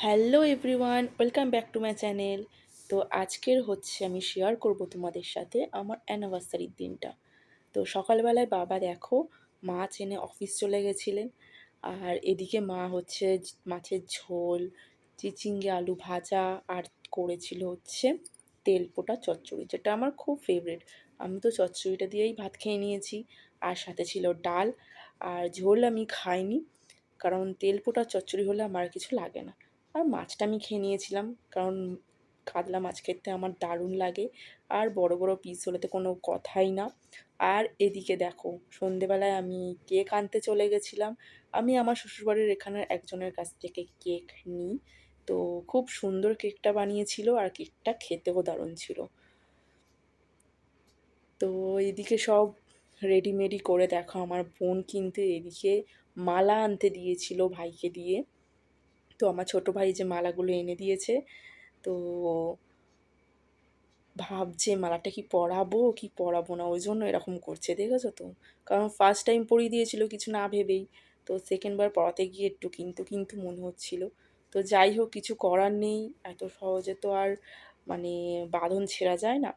Hello everyone, welcome back to my channel. তো আজকের আমি শেয়ার করব তোমাদের সাথে আমার অ্যানিভার্সারির দিনটা। তো সকালবেলায় বাবা দেখো মাছ এনে অফিস চলে গেছিলেন, আর এদিকে মা মাছের ঝোল, চিচিঙ্গে আলু ভাজা, আর করেছিল তেল পোটা চচ্চড়ি, যেটা আমার খুব ফেভারিট। আমি তো চচ্চড়িটা দিয়েই ভাত খেয়ে নিয়েছি। আর সাথে ছিল ডাল, আর ঝোল আমি খাইনি, কারণ তেল পোটা চচ্চড়ি হলে আমার আর কিছু লাগে না। আর মাছটা আমি খেয়ে নিয়েছিলাম, কারণ কাতলা মাছ খেতে আমার দারুণ লাগে। আর বড় বড় পিস হলে তো কোনো কথাই না। আর এদিকে দেখো সন্ধেবেলায় আমি কেক আনতে চলে গেছিলাম। আমি আমার শ্বশুরবাড়ির এখানের একজনের কাছ থেকে কেক নিই। তো খুব সুন্দর কেকটা বানিয়েছিল, আর কেকটা খেতেও দারুণ ছিল। তো এদিকে সব রেডিমেডি করে দেখো আমার বোন কিন্তু এদিকে মালা আনতে দিয়েছিল ভাইকে দিয়ে। তো আমার ছোট ভাই যে মালাগুলো এনে দিয়েছে, তো ভাবছে মালাটা কি পরাবো কি পরাবো না, ওই জন্য এরকম করছে, দেখেছো তো। কারণ ফার্স্ট টাইম পরিয়ে দিয়েছিল কিছু না ভেবেই, তো সেকেন্ড বার পরাতে গিয়ে একটু কিন্তু কিন্তু মনে হচ্ছিল। তো যাই হোক, কিছু করার নেই, এত সহজে তো আর মানে বাঁধন ছেঁড়া যায় না।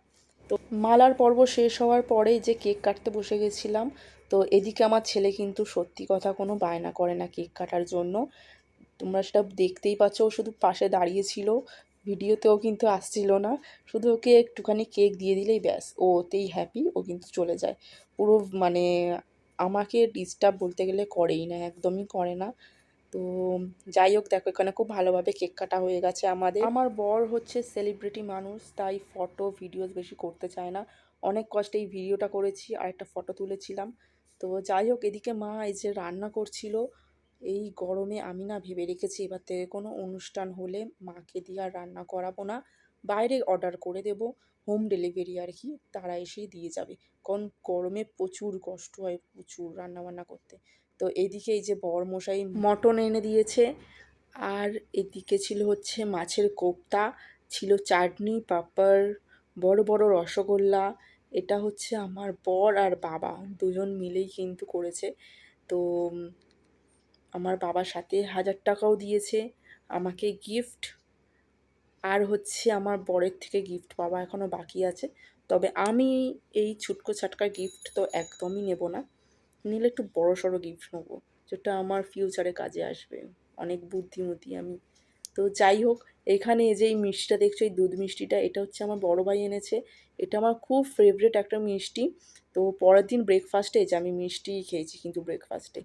তো মালার পর্ব শেষ হওয়ার পরেই যে কেক কাটতে বসে গেছিলাম। তো এদিকে আমার ছেলে কিন্তু সত্যি কথা কোনো বায়না করে না কেক কাটার জন্য। তোমরা সেটা দেখতেই পাচ্ছ, ও শুধু পাশে দাঁড়িয়েছিল, ভিডিওতেও কিন্তু আসছিল না। শুধু ওকে একটুখানি কেক দিয়ে দিলেই ব্যাস, ও ওতেই হ্যাপি, ও কিন্তু চলে যায়। পুরো মানে আমাকে ডিস্টার্ব বলতে গেলে করেই না, একদমই করে না। তো যাই হোক, দেখো এখানে খুব ভালোভাবে কেক কাটা হয়ে গেছে আমাদের। আমার বর সেলিব্রিটি মানুষ, তাই ফটো ভিডিওস বেশি করতে চায় না। অনেক কষ্টে এই ভিডিওটা করেছি, আর একটা ফটো তুলেছিলাম। তো যাই হোক, এদিকে মা এই যে রান্না করছিল। এই গরমে আমি না ভেবে রেখেছি এবার থেকে কোনো অনুষ্ঠান হলে মাকে দিয়ে আর রান্না করাবো না, বাইরে অর্ডার করে দেব, হোম ডেলিভারি আর কি, তারা এসেই দিয়ে যাবে। কারণ গরমে প্রচুর কষ্ট হয়, প্রচুর রান্নাবান্না করতে। তো এদিকে এই যে বরমশাই মটন এনে দিয়েছে, আর এদিকে ছিল মাছের কোপ্তা, ছিল চাটনি, পাঁপড়, বড় বড় রসগোল্লা। এটা আমার বর আর বাবা দুজন মিলেই কিন্তু করেছে। তো আমার বাবা সাথে 1000 টাকাও দিয়েছে আমাকে গিফট। আর আমার বরের থেকে গিফট পাওয়া এখনও বাকি আছে। তবে আমি এই ছুটকো ছাটকা গিফট তো একদমই নেব না, নিলে একটু বড় সড়ো গিফট নেবো, যেটা আমার ফিউচারে কাজে আসবে। অনেক বুদ্ধিমতী আমি। তো যাই হোক, এখানে এই যে এই মিষ্টিটা দেখছো, এই দুধ মিষ্টিটা, এটা আমার বড় ভাই এনেছে। এটা আমার খুব ফেভারিট একটা মিষ্টি। তো পরের দিন ব্রেকফাস্টে যে আমি মিষ্টি খেয়েছি কিন্তু ব্রেকফাস্টে।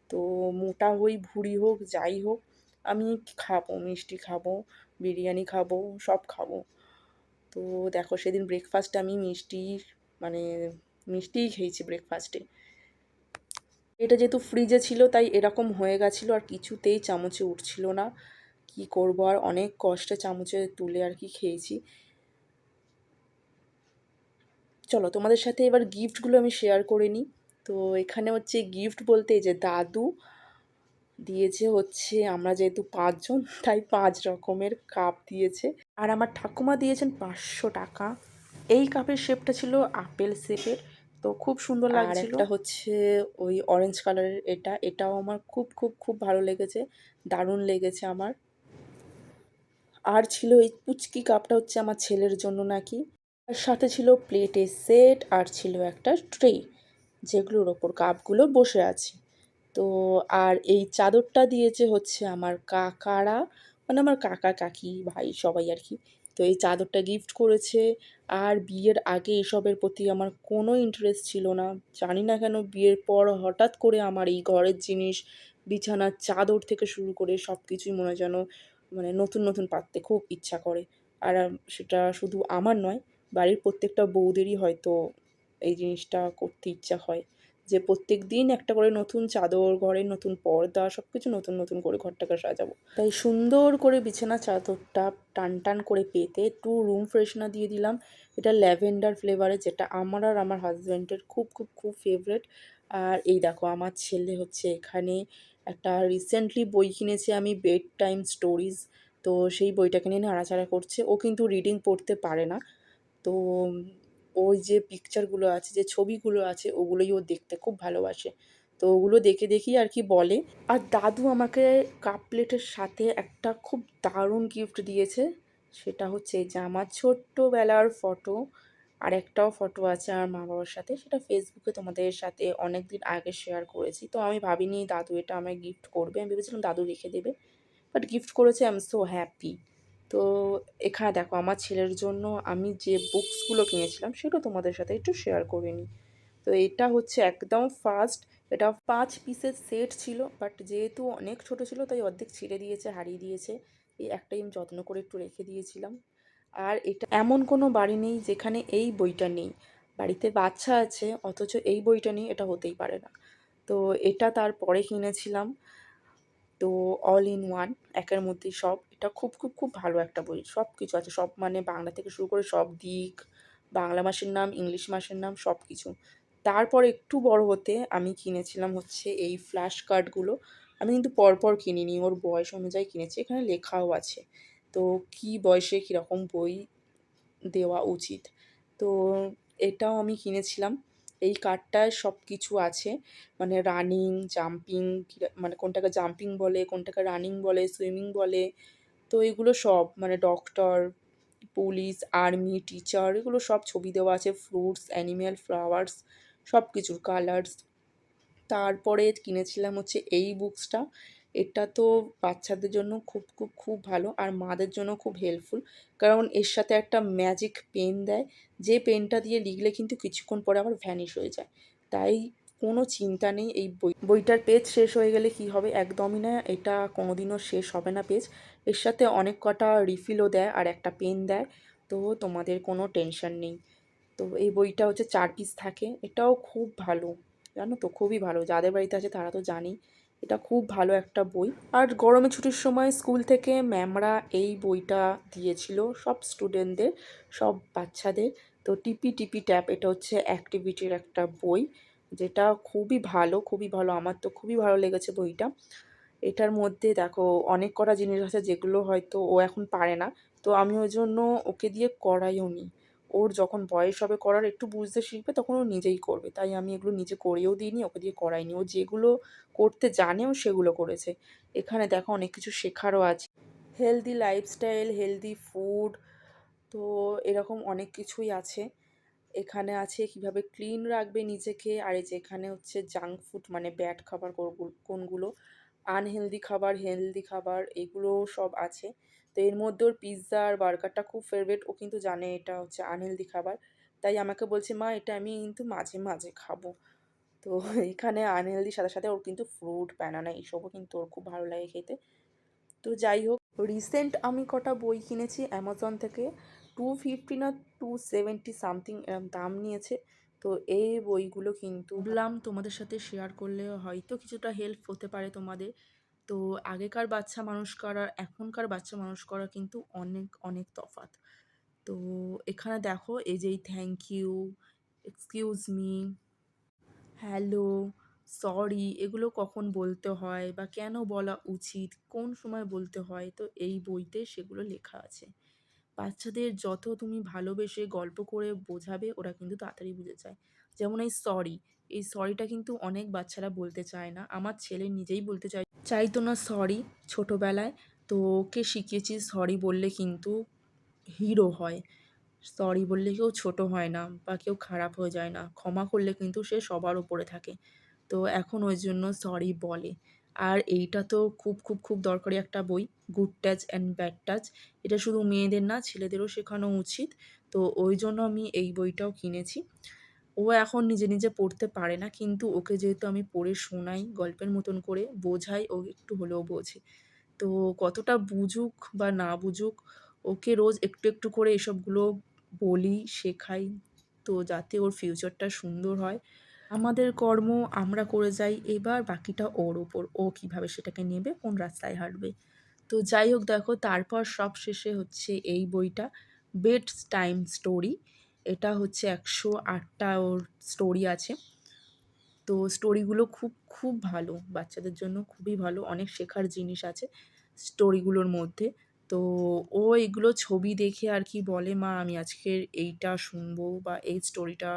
তো মোটা হই ভুঁড়ি হোক যাই হোক, আমি খাবো, মিষ্টি খাবো, বিরিয়ানি খাবো, সব খাবো। তো দেখো সেদিন ব্রেকফাস্টে আমি মানে মিষ্টিই খেয়েছি ব্রেকফাস্টে। এটা যেহেতু ফ্রিজে ছিল তাই এরকম হয়ে গেছিলো, আর কিছুতেই চামচে উঠছিল না। কি করবো, আর অনেক কষ্টে চামচে তুলে আর কি খেয়েছি। চলো তোমাদের সাথে এবার গিফটগুলো আমি শেয়ার করে নিই। তো এখানে গিফট বলতে যে দাদু দিয়েছে আমরা যেহেতু 5 জন তাই 5 রকমের কাপ দিয়েছে। আর আমার ঠাকুমা দিয়েছেন 500 টাকা। এই কাপের শেপটা ছিল আপেল শেপের, তো খুব সুন্দর লাগছিল। আর একটা ওই অরেঞ্জ কালারের, এটাও আমার খুব খুব খুব ভালো লেগেছে, দারুণ লেগেছে আমার। আর ছিল এই পুচকি কাপটা, আমার ছেলের জন্য নাকি। আর সাথে ছিল প্লেটের সেট, আর ছিল একটা ট্রে, যেগুলোর ওপর কাপগুলো বসে আছে। তো আর এই চাদরটা দিয়েছে আমার কাকারা, মানে আমার কাকা কাকি ভাই সবাই আর কি। তো এই চাদরটা গিফট করেছে। আর বিয়ের আগে এসবের প্রতি আমার কোনো ইন্টারেস্ট ছিল না, জানি না কেন বিয়ের পর হঠাৎ করে আমার এই ঘরের জিনিস, বিছানার চাদর থেকে শুরু করে সব কিছুই মনে যেন মানে নতুন নতুন পাততে খুব ইচ্ছা করে। আর সেটা শুধু আমার নয়, বাড়ির প্রত্যেকটা বউদেরই হয়তো এই জিনিসটা করতে ইচ্ছা হয়, যে প্রত্যেক দিন একটা করে নতুন চাদর, ঘরের নতুন পর্দা, সব কিছু নতুন নতুন করে ঘরটাকে সাজাবো। তাই সুন্দর করে বিছানা চাদরটা টান টান করে পেতে একটু রুম ফ্রেশনার দিয়ে দিলাম। এটা ল্যাভেন্ডার ফ্লেভারের, যেটা আমার আর আমার হাজব্যান্ডের খুব খুব খুব ফেভারেট। আর এই দেখো আমার ছেলে এখানে একটা রিসেন্টলি বই কিনেছি আমি, বেড টাইম স্টোরিজ। তো সেই বইটাকে নিয়ে নাড়াচাড়া করছে। ও কিন্তু রিডিং পড়তে পারে না। তো ওই যে পিকচারগুলো আছে, যে ছবিগুলো আছে, ওগুলোই ও দেখতে খুব ভালোবাসে। তো ওগুলো দেখে দেখেই আর কি বলে। আর দাদু আমাকে কাপ প্লেটের সাথে একটা খুব দারুণ গিফট দিয়েছে। সেটা হচ্ছে এই যে আমার ছোট্টবেলার ফটো। আর একটাও ফটো আছে আমার মা বাবার সাথে, সেটা ফেসবুকে তোমাদের সাথে অনেক দিন আগে শেয়ার করেছি। তো আমি ভাবিনি দাদু এটা আমায় গিফট করবে, আমি ভেবেছিলাম দাদু রেখে দেবে, বাট গিফট করেছে। I am so happy. তো এখানে দেখো আমার ছেলের জন্য আমি যে বুকসগুলো কিনেছিলাম সেটা তোমাদের সাথে একটু শেয়ার করে নিই। তো এটা হচ্ছে একদম ফার্স্ট, এটা 5 পিসের সেট ছিল, বাট যেহেতু অনেক ছোট ছিল তাই অর্ধেক ছিঁড়ে দিয়েছে, হারিয়ে দিয়েছে। এই একটাই আমি যত্ন করে একটু রেখে দিয়েছিলাম। আর এটা এমন কোনো বাড়ি নেই যেখানে এই বইটা নেই। বাড়িতে বাচ্চা আছে অথচ এই বইটা নেই, এটা হতেই পারে না। তো এটা তারপরে কিনেছিলাম। তো অল ইন ওয়ান, একের মধ্যেই সব। এটা খুব খুব খুব ভালো একটা বই, সব কিছু আছে, সব মানে বাংলা থেকে শুরু করে সব দিক, বাংলা মাসের নাম, ইংলিশ মাসের নাম, সব কিছু। তারপর একটু বড় হতে আমি কিনেছিলাম হচ্ছে এই ফ্ল্যাশ কার্ডগুলো। আমি কিন্তু পরপর কিনিনি, ওর বয়স অনুযায়ী কিনেছি, এখানে লেখাও আছে। তো কী বয়সে কীরকম বই দেওয়া উচিত। তো এটাও আমি কিনেছিলাম। এই কার্ডটায় সব কিছু আছে, মানে রানিং, জাম্পিং, মানে কোনটাকে জাম্পিং বলে, কোনটাকে রানিং বলে, সুইমিং বলে। তো এগুলো সব মানে ডক্টর, পুলিশ, আর্মি, টিচার, এগুলো সব ছবি দেওয়া আছে। ফ্রুটস, অ্যানিম্যাল, ফ্লাওয়ার্স, সব কিছুর কালার্স। তারপরে কিনেছিলাম হচ্ছে এই বুকসটা। এটা তো বাচ্চাদের জন্য খুব খুব খুব ভালো, আর মাদের জন্য খুব হেল্পফুল। কারণ এর সাথে একটা ম্যাজিক পেন দেয়, যে পেনটা দিয়ে লিখলে কিন্তু কিছুক্ষণ পরে আবার ভ্যানিশ হয়ে যায়। তাই কোনো চিন্তা নেই, এই বইটার পেজ শেষ হয়ে গেলে কি হবে, একদমই না, এটা কোনোদিনও শেষ হবে না পেজ। এর সাথে অনেক কটা রিফিলও দেয় আর একটা পেন দেয়। তো তোমাদের কোনো টেনশন নেই। তো এই বইটা হচ্ছে 4 পিস থাকে, এটাও খুব ভালো, জানো তো, খুবই ভালো। যাদের বাড়িতে আছে তারা তো জানেই, এটা খুব ভালো একটা বই। আর গরমের ছুটির সময় স্কুল থেকে ম্যামরা এই বইটা দিয়েছিল সব স্টুডেন্টদের, সব বাচ্চাদের। তো টিপি টিপি ট্যাপ, এটা হচ্ছে অ্যাক্টিভিটির একটা বই, যেটা খুবই ভালো, খুবই ভালো। আমার তো খুবই ভালো লেগেছে বইটা। এটার মধ্যে দেখো অনেক কটা জিনিস আছে যেগুলো হয়তো ও এখন পারে না, তো আমি ওই জন্য ওকে দিয়ে করাইও নি। ওর যখন বয়স হবে করার, একটু বুঝতে শিখবে, তখন ও নিজেই করবে। তাই আমি এগুলো নিজে করেও দিইনি, ওকে দিয়ে করাইনি। ও যেগুলো করতে জানেও সেগুলো করেছে। এখানে দেখো অনেক কিছু শেখারও আছে, হেলদি লাইফস্টাইল, হেলদি ফুড, তো এরকম অনেক কিছুই আছে। এখানে আছে কিভাবে ক্লিন রাখবে নিজেকে, আর এই যে এখানে হচ্ছে জাঙ্ক ফুড মানে ব্যাড খাবার কোনগুলো, আনহেলদি খাবার, হেলদি খাবার, এগুলো সব আছে। তো এর মধ্যে ওর পিৎজা আর বার্গারটা খুব ফেভারিট, ও কিন্তু জানে এটা হচ্ছে আনহেলদি খাবার। তাই আমাকে বলছে, মা এটা আমি কিন্তু মাঝে মাঝে খাবো। তো এখানে আনহেলদির সাথে সাথে ওর কিন্তু ফ্রুট, ব্যানানা, এইসবও কিন্তু ওর খুব ভালো লাগে খেতে। তো যাই হোক, রিসেন্ট আমি কটা বই কিনেছি অ্যামাজন থেকে, 250 না 270 সামথিং এরম দাম নিয়েছে। তো এই বইগুলো কিন্তু ভাবলাম তোমাদের সাথে শেয়ার করলে হয়তো কিছুটা হেল্প হতে পারে তোমাদের। তো আগেকার বাচ্চা মানুষ করা আর এখনকার বাচ্চা মানুষ করা কিন্তু অনেক অনেক তফাৎ। তো এখানে দেখো এই যে thank you, excuse me, hello, sorry, এগুলো কখন বলতে হয় বা কেন বলা উচিত, কোন সময় বলতে হয়, তো এই বইতে সেগুলো লেখা আছে। বাচ্চাদের যত তুমি ভালোবেসে গল্প করে বোঝাবে ওরা কিন্তু তাড়াতাড়ি বুঝে যায়। যেমন এই সরি, এই সরিটা কিন্তু অনেক বাচ্চারা বলতে চায় না। আমার ছেলে নিজেই বলতে চাইতো না সরি ছোটোবেলায়। তো ওকে শিখিয়েছি সরি বললে কিন্তু হিরো হয়। সরি বললে কেউ ছোট হয় না বা কেউ খারাপ হয়ে যায় না। ক্ষমা করলে কিন্তু সে সবার উপরে থাকে। তো এখন ওই জন্য সরি বলে। আর এইটা তো খুব খুব খুব দরকারি একটা বই, good touch and bad touch. এটা শুধু মেয়েদের না, ছেলেদেরও শেখানো উচিত। তো ওই জন্য আমি এই বইটাও কিনেছি। ও এখন নিজে নিজে পড়তে পারে না, কিন্তু ওকে যেহেতু আমি পড়ে শোনাই গল্পের মতন করে, বোঝাই, ও একটু হলেও বোঝে। তো কতটা বুঝুক বা না বুঝুক, ওকে রোজ একটু একটু করে এসবগুলো বলি, শেখাই, তো যাতে ওর ফিউচারটা সুন্দর হয়। আমাদের কর্ম আমরা করে যাই, এবার বাকিটা ওর ওপর, ও কীভাবে সেটাকে নেবে, কোন রাস্তায় হাঁটবে। তো যাই হোক, দেখো তারপর সব শেষে হচ্ছে এই বইটা, বেড টাইম স্টোরি। এটা হচ্ছে 108টা ওর স্টোরি আছে। তো স্টোরিগুলো খুব খুব ভালো, বাচ্চাদের জন্য খুবই ভালো, অনেক শেখার জিনিস আছে স্টোরিগুলোর মধ্যে। তো ও এগুলো ছবি দেখে আর কি বলে, মা আমি আজকের এইটা শুনবো বা এই স্টোরিটা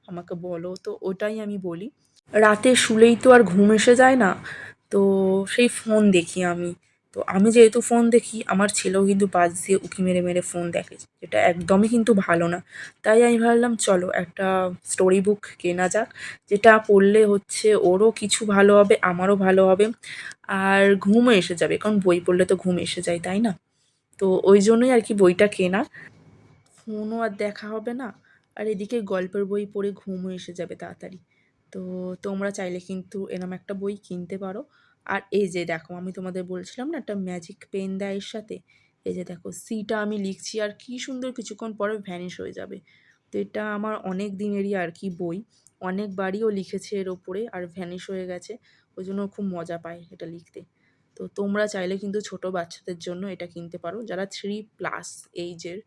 আমাকে বলো, তো ওটাই আমি বলি। রাতে শুলেই তো আর ঘুম এসে যায় না। তো সেই ফোন দেখি আমি। তো আমি যেহেতু ফোন দেখি, আমার ছেলেও কিন্তু পাশ দিয়ে উঁকি মেরে মেরে ফোন দেখে, যেটা একদমই কিন্তু ভালো না। তাই আমি ভাবলাম চলো একটা স্টোরি বুক কেনা যাক, যেটা পড়লে হচ্ছে ওরও কিছু ভালো হবে, আমারও ভালো হবে, আর ঘুমও এসে যাবে, কারণ বই পড়লে তো ঘুম এসে যায়, তাই না? তো ওই জন্যই আর কি বইটা কেনা। ফোনও আর দেখা হবে না, আর এদিকে গল্পের বই পড়ে ঘুমও এসে যাবে তাড়াতাড়ি। তো তোমরা চাইলে কিন্তু এরম একটা বই কিনতে পারো। আর এই যে দেখো, আমি তোমাদের বলছিলাম না একটা ম্যাজিক পেন দেয় এর সাথে, এই যে দেখো সিটা আমি লিখছি আর কি সুন্দর কিছুক্ষণ পরে ভ্যানিশ হয়ে যাবে। তো এটা আমার অনেক দিনেরই আর কি বই, অনেকবারইও লিখেছে এর ওপরে আর ভ্যানিশ হয়ে গেছে, ওই জন্য খুব মজা পায় এটা লিখতে। তো তোমরা চাইলে কিন্তু ছোট বাচ্চাদের জন্য এটা কিনতে পারো, যারা 3+ এইজের,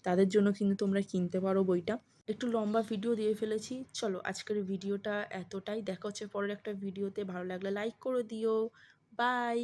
তাদের জন্য কিন্তু তোমরা কিনতে পারো বইটা। একটু লম্বা ভিডিও দিয়ে ফেলেছি, চলো আজকের ভিডিওটা এতটাই, দেখা হচ্ছে পরের একটা ভিডিওতে, ভালো লাগলে লাইক করে দিও। বাই।